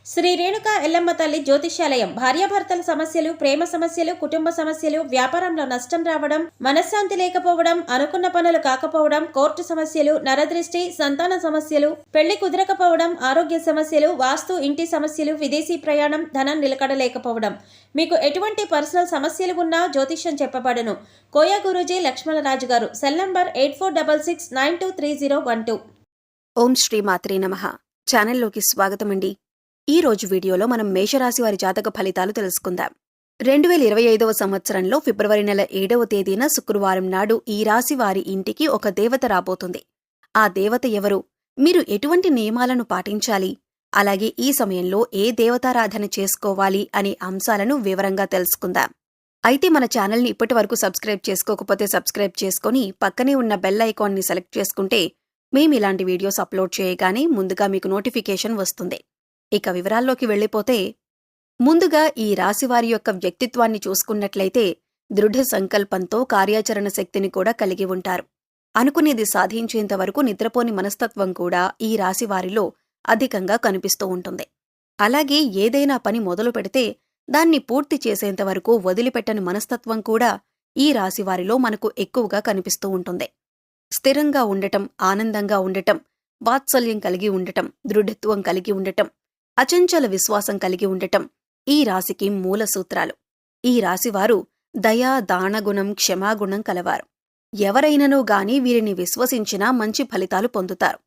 శ్రీ రేణుక ఎల్లమ్మ తల్లి జ్యోతిష్యాలయం భార్యాభర్తల సమస్యలు, ప్రేమ సమస్యలు, కుటుంబ సమస్యలు, వ్యాపారంలో నష్టం రావడం, మనశ్శాంతి లేకపోవడం, అనుకున్న పనులు కాకపోవడం, కోర్టు సమస్యలు, నరదృష్టి, సంతాన సమస్యలు, పెళ్లి కుదరకపోవడం, ఆరోగ్య సమస్యలు, వాస్తు, ఇంటి సమస్యలు, విదేశీ ప్రయాణం, ధనం నిలకడలేకపోవడం, మీకు ఎటువంటి పర్సనల్ సమస్యలు ఉన్నా జ్యోతిష్యం చెప్పబడును. కోయా గురూజీ లక్ష్మణరాజు గారు. Cell number 8466923012. ఓం శ్రీ మాత్రే నమః. ఛానల్లోకి స్వాగతమండి. ఈ రోజు వీడియోలో మనం మేషరాశి వారి జాతక ఫలితాలు తెలుసుకుందాం. 2025వ సంవత్సరంలో ఫిబ్రవరి నెల 7వ తేదీన శుక్రవారం నాడు ఈ రాశి వారి ఇంటికి ఒక దేవత రాబోతుంది. ఆ దేవత ఎవరు? మీరు ఎటువంటి నియమాలను పాటించాలి? అలాగే ఈ సమయంలో ఏ దేవతారాధన చేసుకోవాలి అనే అంశాలను వివరంగా తెలుసుకుందాం. అయితే మన ఛానల్ని ఇప్పటివరకు సబ్స్క్రైబ్ చేసుకోకపోతే సబ్స్క్రైబ్ చేసుకొని పక్కనే ఉన్న బెల్ ఐకాన్ని సెలెక్ట్ చేసుకుంటే మేమిలాంటి వీడియోస్ అప్లోడ్ చేయగానే ముందుగా మీకు నోటిఫికేషన్ వస్తుంది. ఇక వివరాల్లోకి వెళ్ళిపోతే, ముందుగా ఈ రాశివారి యొక్క వ్యక్తిత్వాన్ని చూసుకున్నట్లయితే దృఢ సంకల్పంతో కార్యాచరణ శక్తిని కూడా కలిగి ఉంటారు. అనుకునేది సాధించేంత వరకు నిద్రపోని మనస్తత్వం కూడా ఈ రాశివారిలో అధికంగా కనిపిస్తూ ఉంటుంది. అలాగే ఏదైనా పని మొదలు పెడితే దాన్ని పూర్తి చేసేంత వరకు వదిలిపెట్టని మనస్తత్వం కూడా ఈ రాశివారిలో మనకు ఎక్కువగా కనిపిస్తూ ఉంటుంది. స్థిరంగా ఉండటం, ఆనందంగా ఉండటం, వాత్సల్యం కలిగి ఉండటం, దృఢత్వం కలిగి ఉండటం, అచంచల విశ్వాసం కలిగి ఉండటం ఈ రాశికి మూల సూత్రాలు. ఈ రాశివారు దయా, దానగుణం, క్షమాగుణం కలవారు. ఎవరైననూ గాని వీరిని విశ్వసించినా మంచి ఫలితాలు పొందుతారు.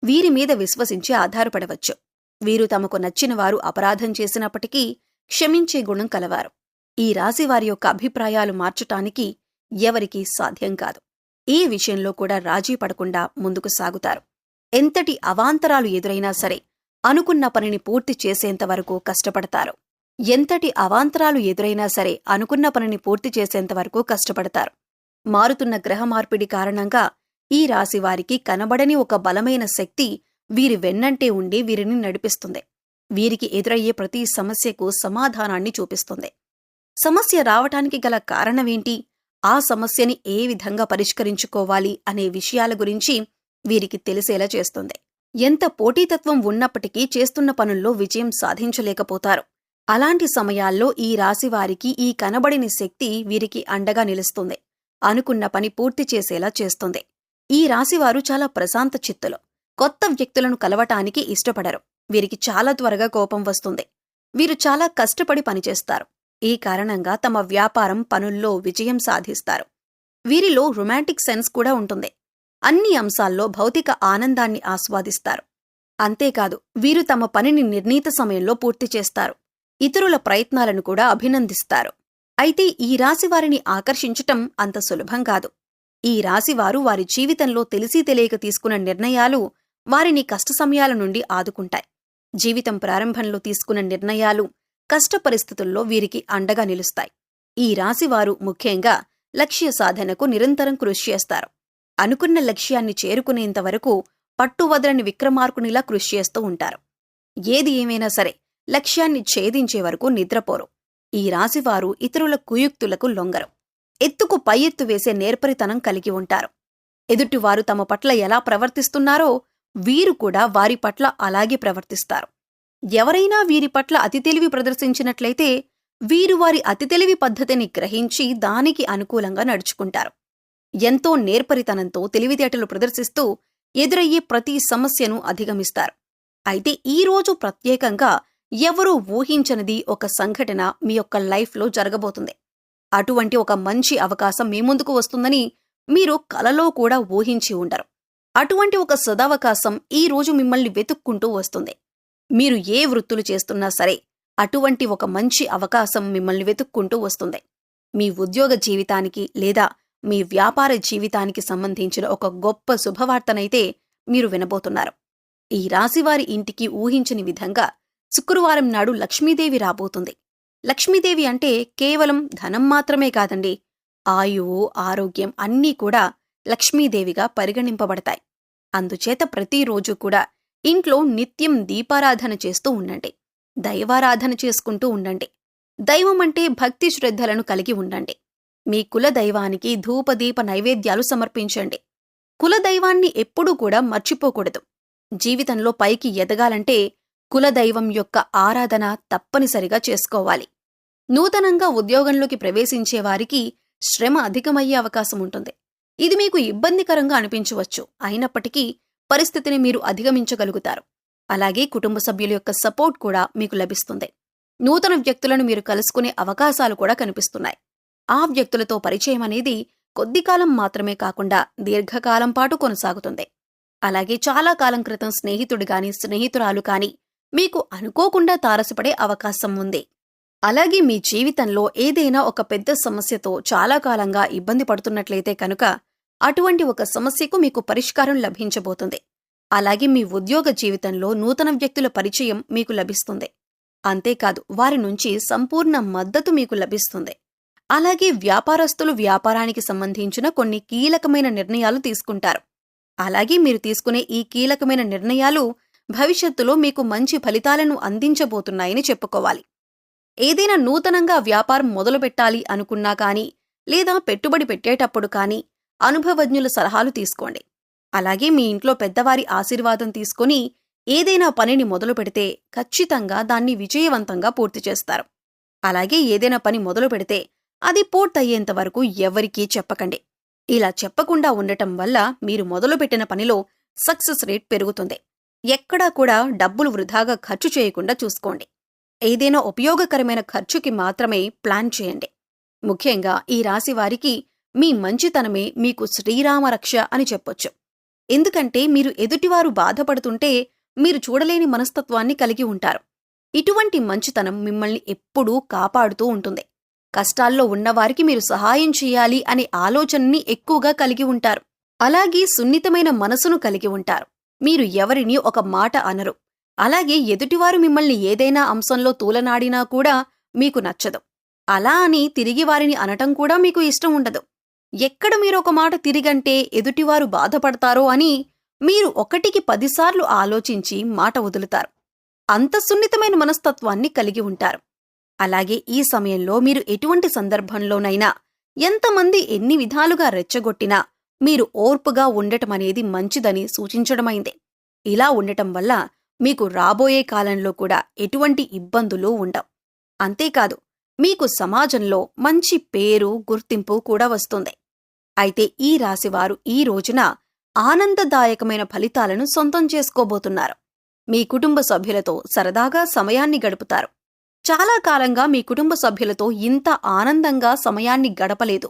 వీరి మీద విశ్వసించి ఆధారపడవచ్చు. వీరు తమకు నచ్చిన వారు అపరాధం చేసినప్పటికీ క్షమించే గుణం కలవారు. ఈ రాశివారి యొక్క అభిప్రాయాలు మార్చటానికి ఎవరికీ సాధ్యం కాదు. ఈ విషయంలో కూడా రాజీ పడకుండా ముందుకు సాగుతారు. ఎంతటి అవాంతరాలు ఎదురైనా సరే అనుకున్న పనిని పూర్తి చేసేంతవరకు కష్టపడతారు. ఎంతటి అవాంతరాలు ఎదురైనా సరే అనుకున్న పనిని పూర్తి చేసేంతవరకు కష్టపడతారు. మారుతున్న గ్రహ మార్పిడి కారణంగా ఈ రాశివారికి కనబడని ఒక బలమైన శక్తి వీరి వెన్నంటే ఉండి వీరిని నడిపిస్తుంది. వీరికి ఎదురయ్యే ప్రతి సమస్యకు సమాధానాన్ని చూపిస్తుంది. సమస్య రావటానికి గల కారణమేంటి, ఆ సమస్యని ఏ విధంగా పరిష్కరించుకోవాలి అనే విషయాల గురించి వీరికి తెలిసేలా చేస్తుంది. ఎంత పోటీతత్వం ఉన్నప్పటికీ చేస్తున్న పనుల్లో విజయం సాధించలేకపోతారు. అలాంటి సమయాల్లో ఈ రాశివారికి ఈ కనబడిన శక్తి వీరికి అండగా నిలుస్తుంది. అనుకున్న పని పూర్తి చేసేలా చేస్తుంది. ఈ రాశివారు చాలా ప్రశాంత చిత్తులు. కొత్త వ్యక్తులను కలవటానికి ఇష్టపడరు. వీరికి చాలా త్వరగా కోపం వస్తుంది. వీరు చాలా కష్టపడి పనిచేస్తారు. ఈ కారణంగా తమ వ్యాపారం, పనుల్లో విజయం సాధిస్తారు. వీరిలో రొమాంటిక్ సెన్స్ కూడా ఉంటుంది. అన్ని అంశాల్లో భౌతిక ఆనందాన్ని ఆస్వాదిస్తారు. అంతేకాదు, వీరు తమ పనిని నిర్ణీత సమయంలో పూర్తి చేస్తారు. ఇతరుల ప్రయత్నాలను కూడా అభినందిస్తారు. అయితే ఈ రాశివారిని ఆకర్షించటం అంత సులభం కాదు. ఈ రాశివారు వారి జీవితంలో తెలిసి తెలియక తీసుకున్న నిర్ణయాలు వారిని కష్ట సమయాల నుండి ఆదుకుంటాయి. జీవితం ప్రారంభంలో తీసుకున్న నిర్ణయాలు కష్ట పరిస్థితుల్లో వీరికి అండగా నిలుస్తాయి. ఈ రాశివారు ముఖ్యంగా లక్ష్య సాధనకు నిరంతరం కృషి చేస్తారు. అనుకున్న లక్ష్యాన్ని చేరుకునేంతవరకు పట్టువదలని విక్రమార్కునిలా కృషి చేస్తూ ఉంటారు. ఏది ఏమైనా సరే లక్ష్యాన్ని ఛేదించే వరకు నిద్రపోరు. ఈ రాశివారు ఇతరుల కుయుక్తులకు లొంగరు. ఎత్తుకు పై ఎత్తు వేసే నేర్పరితనం కలిగి ఉంటారు. ఎదుటివారు తమ పట్ల ఎలా ప్రవర్తిస్తున్నారో వీరు కూడా వారి పట్ల అలాగే ప్రవర్తిస్తారు. ఎవరైనా వీరి పట్ల అతి తెలివి ప్రదర్శించినట్లయితే వీరు వారి అతి తెలివి పద్ధతిని గ్రహించి దానికి అనుకూలంగా నడుచుకుంటారు. ఎంతో నేర్పరితనంతో తెలివితేటలు ప్రదర్శిస్తూ ఎదురయ్యే ప్రతి సమస్యను అధిగమిస్తారు. అయితే ఈ రోజు ప్రత్యేకంగా ఎవరూ ఊహించనిది ఒక సంఘటన మీ యొక్క లైఫ్లో జరగబోతుంది. అటువంటి ఒక మంచి అవకాశం మీ ముందుకు వస్తుందని మీరు కలలో కూడా ఊహించి ఉండరు. అటువంటి ఒక సదవకాశం ఈ రోజు మిమ్మల్ని వెతుక్కుంటూ వస్తుంది. మీరు ఏ వృత్తులు చేస్తున్నా సరే అటువంటి ఒక మంచి అవకాశం మిమ్మల్ని వెతుక్కుంటూ వస్తుంది. మీ ఉద్యోగ జీవితానికి లేదా మీ వ్యాపార జీవితానికి సంబంధించిన ఒక గొప్ప శుభవార్తనైతే మీరు వినబోతున్నారు. ఈ రాశివారి ఇంటికి ఊహించని విధంగా శుక్రవారం నాడు లక్ష్మీదేవి రాబోతుంది. లక్ష్మీదేవి అంటే కేవలం ధనం మాత్రమే కాదండి. ఆయువు, ఆరోగ్యం అన్నీ కూడా లక్ష్మీదేవిగా పరిగణింపబడతాయి. అందుచేత ప్రతిరోజు కూడా ఇంట్లో నిత్యం దీపారాధన చేస్తూ ఉండండి. దైవారాధన చేసుకుంటూ ఉండండి. దైవమంటే భక్తి శ్రద్ధలను కలిగి ఉండండి. మీ కులదైవానికి ధూపదీప నైవేద్యాలు సమర్పించండి. కులదైవాన్ని ఎప్పుడూ కూడా మర్చిపోకూడదు. జీవితంలో పైకి ఎదగాలంటే కులదైవం యొక్క ఆరాధన తప్పనిసరిగా చేసుకోవాలి. నూతనంగా ఉద్యోగంలోకి ప్రవేశించే వారికి శ్రమ అధికమయ్యే అవకాశం ఉంటుంది. ఇది మీకు ఇబ్బందికరంగా అనిపించవచ్చు, అయినప్పటికీ పరిస్థితిని మీరు అధిగమించగలుగుతారు. అలాగే కుటుంబ సభ్యుల యొక్క సపోర్ట్ కూడా మీకు లభిస్తుంది. నూతన వ్యక్తులను మీరు కలుసుకునే అవకాశాలు కూడా కనిపిస్తున్నాయి. ఆ వ్యక్తులతో పరిచయం అనేది కొద్ది కాలం మాత్రమే కాకుండా దీర్ఘకాలం పాటు కొనసాగుతుంది. అలాగే చాలా కాలం క్రితం స్నేహితుడు గాని స్నేహితురాలు కాని మీకు అనుకోకుండా తారసపడే అవకాశం ఉంది. అలాగే మీ జీవితంలో ఏదైనా ఒక పెద్ద సమస్యతో చాలా కాలంగా ఇబ్బంది పడుతున్నట్లయితే కనుక అటువంటి ఒక సమస్యకు మీకు పరిష్కారం లభించబోతుంది. అలాగే మీ ఉద్యోగ జీవితంలో నూతన వ్యక్తుల పరిచయం మీకు లభిస్తుంది. అంతేకాదు వారి నుంచి సంపూర్ణ మద్దతు మీకు లభిస్తుంది. అలాగే వ్యాపారస్తులు వ్యాపారానికి సంబంధించిన కొన్ని కీలకమైన నిర్ణయాలు తీసుకుంటారు. అలాగే మీరు తీసుకునే ఈ కీలకమైన నిర్ణయాలు భవిష్యత్తులో మీకు మంచి ఫలితాలను అందించబోతున్నాయని చెప్పుకోవాలి. ఏదైనా నూతనంగా వ్యాపారం మొదలుపెట్టాలి అనుకున్నా కానీ లేదా పెట్టుబడి పెట్టేటప్పుడు కానీ అనుభవజ్ఞుల సలహాలు తీసుకోండి. అలాగే మీ ఇంట్లో పెద్దవారి ఆశీర్వాదం తీసుకుని ఏదైనా పనిని మొదలు పెడితే ఖచ్చితంగా దాన్ని విజయవంతంగా పూర్తి చేస్తారు. అలాగే ఏదైనా పని మొదలు పెడితే అది పూర్తయ్యేంత వరకు ఎవరికీ చెప్పకండి. ఇలా చెప్పకుండా ఉండటం వల్ల మీరు మొదలుపెట్టిన పనిలో సక్సెస్ రేట్ పెరుగుతుంది. ఎక్కడా కూడా డబ్బులు వృధాగా ఖర్చు చేయకుండా చూసుకోండి. ఏదైనా ఉపయోగకరమైన ఖర్చుకి మాత్రమే ప్లాన్ చేయండి. ముఖ్యంగా ఈ రాశి వారికి మీ మంచితనమే మీకు శ్రీరామరక్ష అని చెప్పొచ్చు. ఎందుకంటే మీరు ఎదుటివారు బాధపడుతుంటే మీరు చూడలేని మనస్తత్వాన్ని కలిగి ఉంటారు. ఇటువంటి మంచితనం మిమ్మల్ని ఎప్పుడూ కాపాడుతూ ఉంటుంది. కష్టాల్లో ఉన్నవారికి మీరు సహాయం చేయాలి అనే ఆలోచనని ఎక్కువగా కలిగి ఉంటారు. అలాగే సున్నితమైన మనసును కలిగి ఉంటారు. మీరు ఎవరిని ఒక మాట అనరు. అలాగే ఎదుటివారు మిమ్మల్ని ఏదైనా అంశంలో తూలనాడినా కూడా మీకు నచ్చదు. అలా అని తిరిగి వారిని అనటం కూడా మీకు ఇష్టం ఉండదు. ఎక్కడ మీరు ఒక మాట తిరిగంటే ఎదుటివారు బాధపడతారో అని మీరు 1కి 10 సార్లు ఆలోచించి మాట వదులుతారు. అంత సున్నితమైన మనస్తత్వాన్ని కలిగి ఉంటారు. అలాగే ఈ సమయంలో మీరు ఎటువంటి సందర్భంలోనైనా ఎంతమంది ఎన్ని విధాలుగా రెచ్చగొట్టినా మీరు ఓర్పుగా ఉండటమనేది మంచిదని సూచించడమైంది. ఇలా ఉండటం వల్ల మీకు రాబోయే కాలంలో కూడా ఎటువంటి ఇబ్బందులు ఉండవు. అంతేకాదు మీకు సమాజంలో మంచి పేరు గుర్తింపు కూడా వస్తుంది. అయితే ఈ రాశివారు ఈ రోజున ఆనందదాయకమైన ఫలితాలను సొంతం చేసుకోబోతున్నారు. మీ కుటుంబ సభ్యులతో సరదాగా సమయాన్ని గడుపుతారు. చాలా కాలంగా మీ కుటుంబ సభ్యులతో ఇంత ఆనందంగా సమయాన్ని గడపలేదు.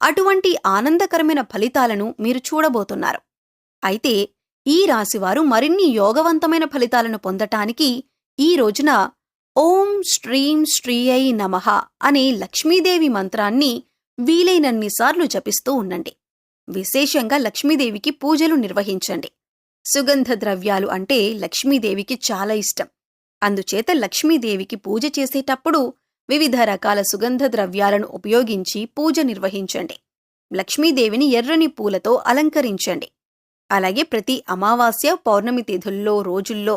అటువంటి ఆనందకరమైన ఫలితాలను మీరు చూడబోతున్నారు. అయితే ఈ రాశివారు మరిన్ని యోగవంతమైన ఫలితాలను పొందటానికి ఈ రోజున ఓం శ్రీం శ్రీయై నమః అనే లక్ష్మీదేవి మంత్రాన్ని వీలైనన్నిసార్లు జపిస్తూ ఉండండి. విశేషంగా లక్ష్మీదేవికి పూజలు నిర్వహించండి. సుగంధ ద్రవ్యాలు అంటే లక్ష్మీదేవికి చాలా ఇష్టం. అందుచేత లక్ష్మీదేవికి పూజ చేసేటప్పుడు వివిధ రకాల సుగంధ ద్రవ్యాలను ఉపయోగించి పూజ నిర్వహించండి. లక్ష్మీదేవిని ఎర్రని పూలతో అలంకరించండి. అలాగే ప్రతి అమావాస్య పౌర్ణమి తిథుల్లో రోజుల్లో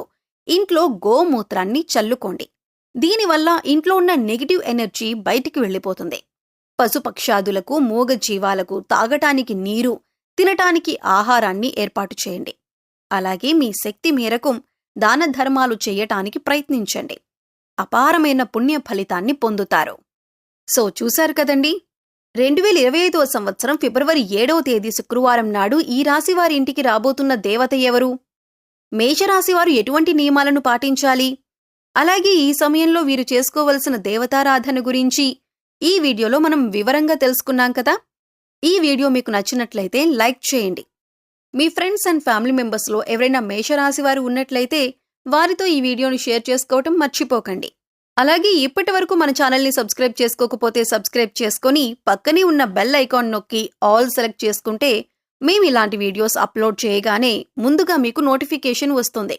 ఇంట్లో గోమూత్రాన్ని చల్లుకోండి. దీనివల్ల ఇంట్లో ఉన్న నెగిటివ్ ఎనర్జీ బయటికి వెళ్ళిపోతుంది. పశుపక్షాదులకు మూగ జీవాలకు తాగటానికి నీరు, తినటానికి ఆహారాన్ని ఏర్పాటు చేయండి. అలాగే మీ శక్తి మేరకు దాన ధర్మాలు చెయ్యటానికి ప్రయత్నించండి. అపారమైన పుణ్య ఫలితాన్ని పొందుతారు. సో చూశారు కదండి, 2025వ సంవత్సరం ఫిబ్రవరి 7వ తేదీ శుక్రవారం నాడు ఈ రాశివారి ఇంటికి రాబోతున్న దేవత ఎవరు? మేషరాశివారు ఎటువంటి నియమాలను పాటించాలి? అలాగే ఈ సమయంలో వీరు చేసుకోవలసిన దేవతారాధన గురించి ఈ వీడియోలో మనం వివరంగా తెలుసుకున్నాం కదా. ఈ వీడియో మీకు నచ్చినట్లయితే లైక్ చేయండి. మీ ఫ్రెండ్స్ అండ్ ఫ్యామిలీ మెంబర్స్లో ఎవరైనా మేషరాశివారు ఉన్నట్లయితే వారితో ఈ వీడియోని షేర్ చేసుకోవటం మర్చిపోకండి. అలాగే ఇప్పటి వరకు మన ఛానల్ని సబ్స్క్రైబ్ చేసుకోకపోతే సబ్స్క్రైబ్ చేసుకొని పక్కనే ఉన్న బెల్ ఐకాన్ నొక్కి ఆల్ సెలెక్ట్ చేసుకుంటే మేము ఇలాంటి వీడియోస్ అప్లోడ్ చేయగానే ముందుగా మీకు నోటిఫికేషన్ వస్తుంది.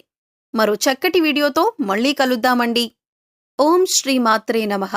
మరో చక్కటి వీడియోతో మళ్ళీ కలుద్దామండి. ఓం శ్రీ మాత్రే నమః.